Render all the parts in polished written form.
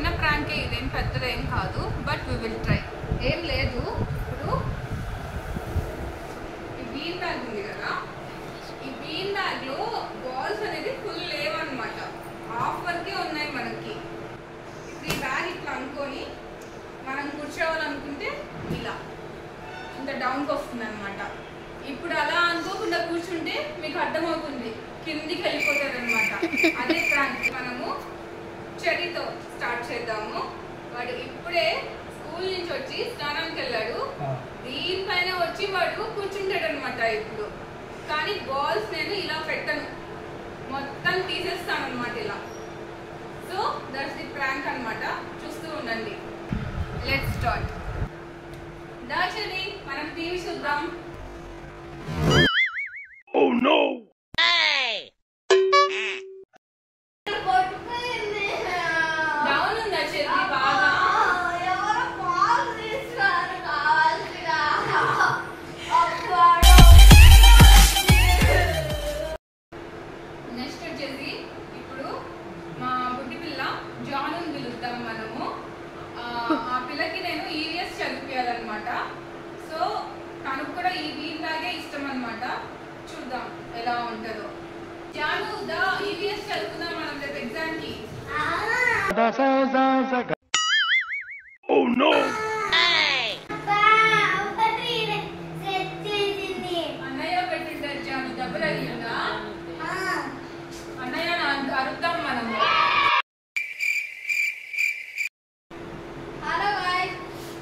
చిన్న ప్రాంకే, ఇదేం పెద్దదేం కాదు, బట్ వి విల్ ట్రై. ఏం లేదు, ఇప్పుడు ఈ బీన్ బ్యాగ్ ఉంది కదా, ఈ బీన్ బ్యాగ్లో బాల్స్ అనేది ఫుల్ లేవన్నమాట, హాఫ్ వరకే ఉన్నాయి మనకి. ఇప్పుడు ఈ బ్యాగ్ ఇట్లా అనుకొని మనం కూర్చోవాలనుకుంటే ఇలా ఇంత డౌన్కి వస్తుంది అనమాట. ఇప్పుడు అలా అనుకోకుండా కూర్చుంటే మీకు అర్థమవుతుంది, కిందికి వెళ్ళిపోతుంది అనమాట. అదే ప్రాంక్. మనము చెడితో స్టార్ట్ చేద్దాము. వాడు ఇప్పుడే స్కూల్ నుంచి వచ్చి స్నానానికి వెళ్ళాడు, దీనిపైన వచ్చి వాడు కూర్చుంటాడు అనమాట ఇప్పుడు. కానీ బాల్స్ నేను ఇలా పెట్టను, మొత్తం తీసేస్తాను అనమాట ఇలా. సో దట్స్ ది ప్రాంక్ అనమాట. చూస్తూ ఉండండి. Let's start. దాచని మనం టీవీ చూద్దాం. Oh no! డౌన్ ఉందా చెల్లి బాగా? నెక్స్ట్ వచ్చేసి ఇప్పుడు మా బుడ్డి పిల్ల జానుని పిలుద్దాం మనము. ఆ పిల్లకి నేను ఈవీఎస్ చదివించాలన్నమాట. సో తనకు కూడా ఈ వీల్ లాగే ఇష్టం అనమాట. చూద్దాం ఎలా ఉంటుందో. జాను దా ఈవీఎస్ చదువుకుందాం మనం రేపు ఎగ్జామ్ కి. Oh no! అన్నయ్య పెట్టింటారు జాను, డబ్బులు అడిగిందా? అన్నయ్య అరుద్దాం మనము. హలో గాయ్స్,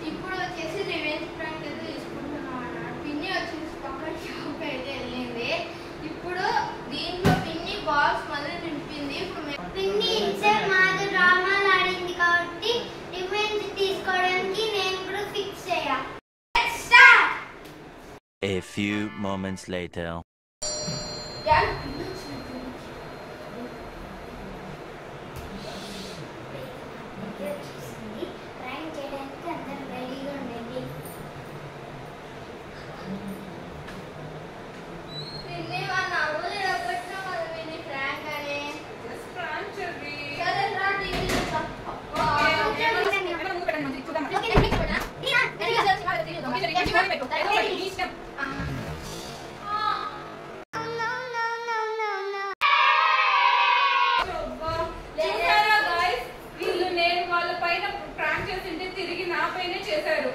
ఇప్పుడు వచ్చేసి రివెంజ్ ప్రాంక్ అయితే తీసుకుంటున్నాం అన్నమాట. పిన్ని వచ్చేసి పక్కన షాప్ అయితే వెళ్ళింది. ఇప్పుడు దీంట్లో పిన్ని బాక్స్ మళ్ళీ నింపింది. ఇప్పుడు పిన్ని ఇన్సైడ్ మాది డ్రామాలు ఆడింది కాబట్టి రివెంజ్ తీసుకోవడానికి నేను కూడా ఫిక్స్ అయ్యా. Let's start. A few moments later. చేశారు.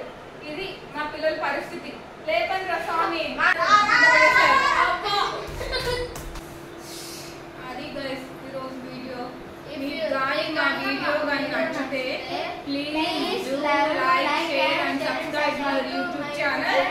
ఇది మా పిల్లల పరిస్థితి. లేపని రా స్వామి. అది గైస్ ఈరోజు వీడియో. మీకు కానీ మా వీడియో కానీ నచ్చితే please do like, share and subscribe my YouTube channel.